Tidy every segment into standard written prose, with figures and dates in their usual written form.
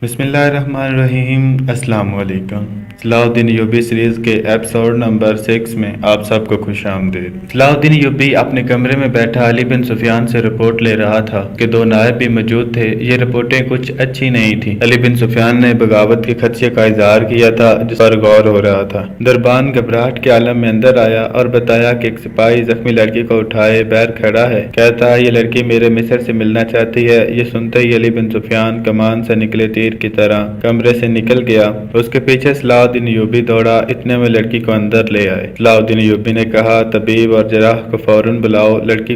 بسم اللہ الرحمن الرحیم۔ السلام علیکم۔ صلاح الدین ایوبی سیریز کے ایپیسوڈ نمبر 6 میں آپ سب کو خوش آمدید۔ صلاح الدین ایوبی اپنے کمرے میں بیٹھا علی بن سفیان سے رپورٹ لے رہا تھا کہ دو نائب بھی موجود تھے۔ یہ رپورٹیں کچھ اچھی نہیں تھیں۔ علی بن سفیان نے بغاوت کے خدشے کا اظہار کیا تھا جس پر غور ہو رہا تھا۔ دربان گھبراہٹ کے عالم میں اندر آیا اور بتایا کہ ایک سپاہی زخمی لڑکی کو اٹھائے باہر کھڑا ہے، کہتا ہے یہ لڑکی میرے مصر سے ملنا چاہتی ہے۔ یہ سنتے ہی علی بن سفیان کمان سے نکلے تیر کی طرح کمرے سے نکل گیا۔ اس کے پیچھے صلاح الدین ایوبی دوڑا، اتنے میں لڑکی کو اندر لے آئے۔ صلاح الدین ایوبی نے کہا طبیب اور جراح کو فوراً بلاؤ۔ لڑکی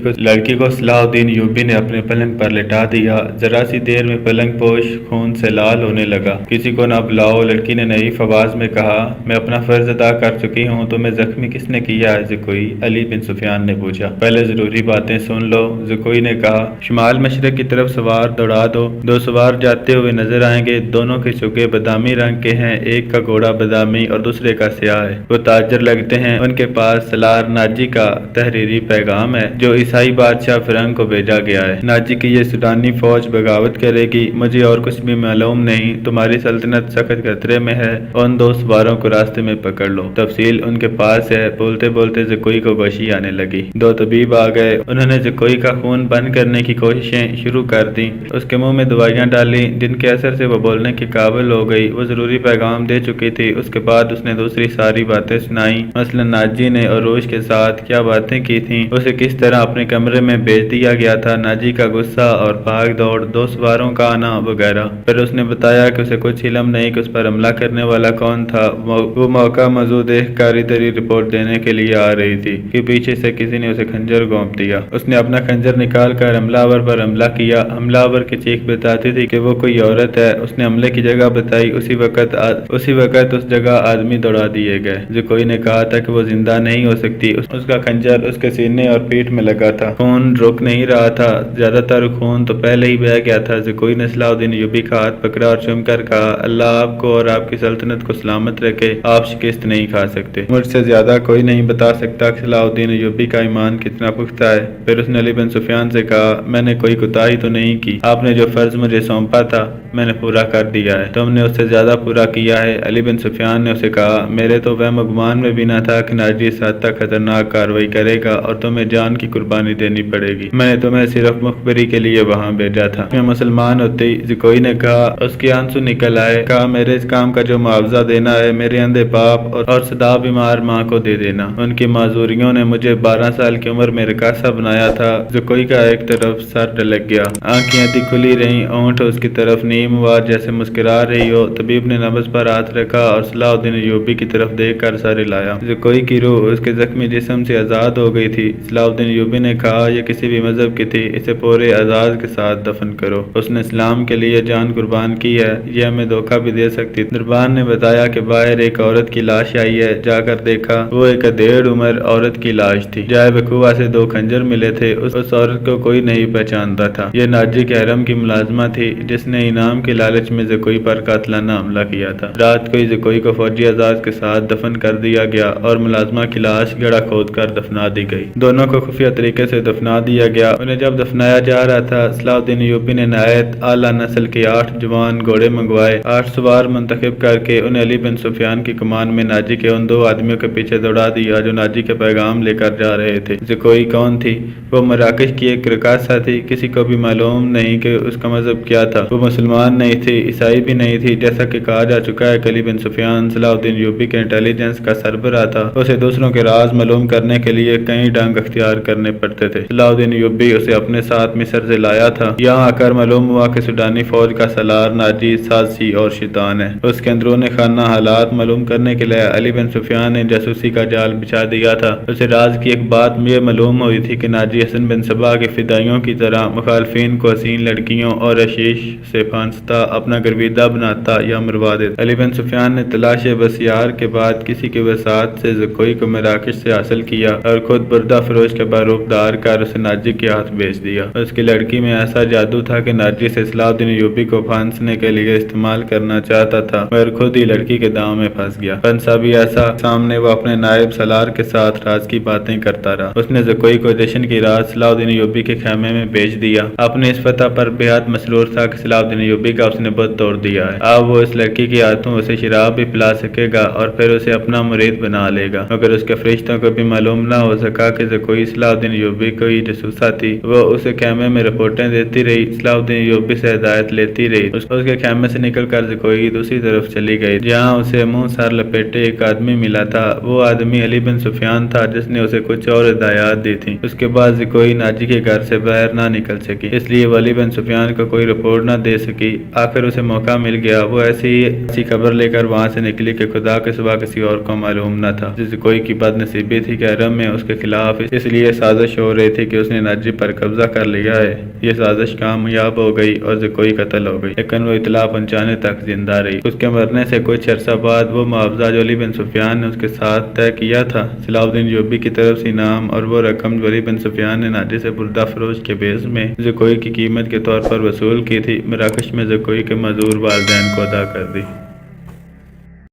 کو صلاح الدین ایوبی نے اپنے پلنگ پر لٹا دیا۔ ذرا سی دیر میں پلنگ پوش خون سے لال ہونے لگا۔ کسی کو نہ بلاؤ، لڑکی نے نحیف آواز میں کہا۔ میں اپنا فرض ادا کر چکی ہوں، تمہیں زخمی کس نے کیا ہے زکوئی؟ علی بن سفیان نے پوچھا۔ پہلے ضروری باتیں سن لو، زکوئی نے کہا۔ شمال مشرق کی طرف سوار دوڑا دو۔ دو سوار جاتے ہوئے نظر آئیں گے، دونوں کے چوگے بادامی رنگ کے ہیں، ایک کا گھوڑا بادامی اور دوسرے کا سیاہ ہے۔ وہ تاجر لگتے ہیں، ان کے پاس سالار ناجی کا تحریری پیغام ہے جو عیسائی بادشاہ فرنگ کو بھیجا گیا ہے۔ ناجی کی یہ سوڈانی فوج بغاوت کرے گی، مجھے اور کچھ بھی معلوم نہیں، تمہاری سلطنت سخت خطرے میں ہے، ان دو سواروں کو راستے میں پکڑ لو، تفصیل ان کے پاس ہے۔ بولتے بولتے زکوئی کو غشی آنے لگی۔ دو طبیب آ گئے، انہوں نے زکوئی کا خون بند کرنے کی کوششیں شروع کر دیں، اس کے منہ میں دوائیاں ڈالیں جن کے اثر سے وہ بولنے کے قابل ہو گئی۔ وہ ضروری پیغام دے چکی تھی۔ اس کے بعد اس نے دوسری ساری باتیں سنائیں، مثلا ناجی نے عروج کے ساتھ کیا باتیں کی تھیں، اسے کس طرح اپنے کمرے میں بھیج دیا گیا تھا، ناجی کا غصہ اور بھاگ دوڑ، دو سواروں کا آنا وغیرہ۔ پھر اس نے بتایا کہ اسے کچھ علم نہیں کہ اس پر حملہ کرنے والا کون تھا۔ وہ موقع موضوع دیکھ کاری تری رپورٹ دینے کے لیے آ رہی تھی کہ پیچھے سے کسی نے اسے خنجر گھونپ دیا۔ اس نے اپنا خنجر نکال کر حملہ آور پر حملہ کیا۔ حملہ آور کی چیخ بتاتی تھی کہ وہ کوئی عورت ہے۔ اس نے حملے کی جگہ بتائی، اسی وقت اس جگہ آدمی دوڑا دیے گئے۔ زکوئی نے کہا تھا کہ وہ زندہ نہیں ہو سکتی، اس کا خنجر اس کے سینے اور پیٹھ میں لگا تھا، خون رک نہیں رہا تھا، زیادہ تر خون تو پہلے ہی بہہ گیا تھا۔ زکوئی نے صلاح الدین ایوبی کا ہاتھ پکڑا اور چوم کر کہا اللہ آپ کو اور آپ کی سلطنت کو سلامت رکھے، آپ شکست نہیں کھا سکتے، مجھ سے زیادہ کوئی نہیں بتا سکتا کہ صلاح الدین ایوبی کا ایمان کتنا پختہ ہے۔ پھر اس نے علی بن سفیان سے کہا میں نے کوئی کوتاہی تو نہیں کی، آپ نے جو فرض مجھے سونپا تھا میں نے پورا کر دیا ہے، تم نے اس سے زیادہ پورا کیا ہے۔ علی بن سفیان نے اسے کہا میرے تو وہم و گمان میں بھی نہ تھا کہ ناجی اس حد تک خطرناک کارروائی کرے گا اور تمہیں جان کی قربانی دینی پڑے گی، میں نے تمہیں صرف مخبری کے لیے وہاں بھیجا تھا، میں مسلمان ہوتی۔ زکوئی نے کہا، اس کے آنسو نکل آئے، کہا میرے اس کام کا جو معاوضہ دینا ہے میرے اندھے باپ اور سدا بیمار ماں کو دے دینا، ان کی معذوریوں نے مجھے 12 سال کی عمر میں رقاصہ بنایا تھا۔ زکوئی کا ایک طرف سر ڈلک گیا، آنکھیں آدھی کھلی رہیں، اونٹ اس کی طرف نیم ہوا جیسے مسکرا رہی ہو۔ طبیب نے نبض پر ہاتھ رکھا اور صلاح الدین ایوبی کی طرف دیکھ کر سر ہلایا۔ زکوئی کی روح اس کے زخمی جسم سے آزاد ہو گئی تھی۔ صلاح الدین ایوبی نے کہا یہ کسی بھی مذہب کی تھی، اسے پورے اعزاز کے ساتھ دفن کرو، اس نے اسلام کے لیے جان قربان کی ہے، یہ ہمیں دھوکہ بھی دے سکتی۔ دربان نے بتایا کہ باہر ایک عورت کی لاش آئی ہے، جا کر دیکھا وہ ایک ادھیڑ عمر عورت کی لاش تھی، جائے بکوا سے 2 خنجر ملے تھے، اس عورت کو کوئی نہیں پہچانتا تھا، یہ ناجی کے حرم کی ملازمہ تھی جس نے انعام کے لالچ میں زکوئی پر قاتلانہ حملہ کیا تھا۔ رات کو ہی زکوئی کو فوجی اعزاز کے ساتھ دفن کر دیا گیا اور ملازمہ کی لاش گڑھا کھود کر دفنا دی گئی۔ دونوں کو خفیہ طریقے سے دفنا دیا گیا۔ انہیں جب دفنایا جا رہا تھا صلاح الدین ایوبی نے نہایت اعلیٰ نسل کے 8 جوان گھوڑے منگوائے، 8 سوار منتخب کر کے انہیں علی بن سفیان کی کمان میں ناجی کے ان 2 آدمیوں کے پیچھے دوڑا دیا جو ناجی کے پیغام لے کر جا رہے تھے۔ زکوئی کون تھی؟ وہ مراکش کی ایک رقاصہ تھی، کسی کو بھی معلوم نہیں کہ اس کا مذہب کیا تھا، وہ مسلمان نہیں تھی، عیسائی بھی نہیں تھی، جیسا کہ کہا جا چکا ہے کہ علی بن سفیان صلاح الدین ایوبی کے انٹیلیجنس کا سربراہ تھا، اسے دوسروں کے راز معلوم کرنے کے لیے کئی ڈھنگ اختیار کرنے پڑتے تھے۔ صلاح الدین ایوبی اسے اپنے ساتھ مصر سے لایا تھا، یہاں آ کر معلوم ہوا کہ سوڈانی فوج کا سالار ناجی سازشی اور شیطان ہے۔ اس کے اندرون خانہ حالات معلوم کرنے کے لیے علی بن سفیان نے جاسوسی کا جال بچھا دیا تھا۔ اسے راز کی ایک بات یہ معلوم ہوئی تھی کہ ناجی حسن بن صبا کے فدائیوں کی طرح مخالفین کو حسین لڑکیوں اور عشیش سے پھانستا، اپنا گرویدہ بناتا یا مروا دیتا۔ علی بن سفیان نے تلاش بسیار کے بعد کسی کی وساطت سے زکوئی کو مراکش سے حاصل کیا اور خود بردہ فروش کے باروبدار کر اسے ناجی کے ہاتھ بیچ دیا۔ اس کی لڑکی میں ایسا جادو تھا کہ ناجی سے صلاح الدین ایوبی کو پھانسنے کے لیے استعمال کرنا چاہتا تھا مگر خود ہی لڑکی کے داؤں میں پھنس گیا۔ پھنسا بھی ایسا، سامنے وہ اپنے نائب سالار کے ساتھ راز کی باتیں کرتا رہا۔ اس نے زکوئی کو جشن کی رات صلاح الدین ایوبی کے خیمے میں بیچ دیا۔ اپنے اس فتح پر بے حد مسرور تھا کہ صلاح الدین ایوبی ایوبی کا اس نے بت توڑ دیا ہے۔ اب وہ اس لڑکی کی ہاتھوں اسے شراب بھی پلا سکے گا اور پھر اسے اپنا مرید بنا لے گا، مگر اس کے فرشتوں کو بھی معلوم نہ ہو سکا کہ زکوئی صلاح الدین ایوبی کوئی جاسوسہ تھی۔ وہ اسے خیمے میں رپورٹیں دیتی رہی، صلاح الدین ایوبی سے ہدایت لیتی رہی۔ اس کے خیمے سے نکل کر زکوئی دوسری طرف چلی گئی جہاں اسے منہ سر لپیٹے ایک آدمی ملا تھا۔ وہ آدمی علی بن سفیان تھا جس نے اسے کچھ اور ہدایات دی تھی۔ اس کے بعد زکوئی ناجی کے گھر سے باہر نہ نکل سکی، اس لیے وہ علی بن سفیان کو کوئی رپورٹ نہ دے سکی۔ آخر اسے موقع مل گیا، وہ ایسی خبر لے کر وہاں سے نکلی کہ خدا کے سوا کسی اور کو معلوم نہ تھا۔ زکوئی کی بد نصیبی تھی کہ حرم میں اس کے خلاف اس لیے سازش ہو رہی تھی کہ اس نے ناجی پر قبضہ کر لیا ہے۔ یہ سازش کامیاب ہو گئی اور زکوئی قتل ہو گئی، لیکن وہ اطلاع پہنچانے تک زندہ رہی۔ اس کے مرنے سے کچھ عرصہ بعد وہ معاوضہ جو علی بن سفیان نے اس کے ساتھ طے کیا تھا صلاح الدین ایوبی کی طرف سے انعام اور وہ رقم جو علی بن سفیان نے ناجی سے بردہ فروش کے بیس میں زکوئی کی قیمت کے طور پر وصول کی تھی، مراکش میں زکوئی کے معذور والدین کو ادا کر دی۔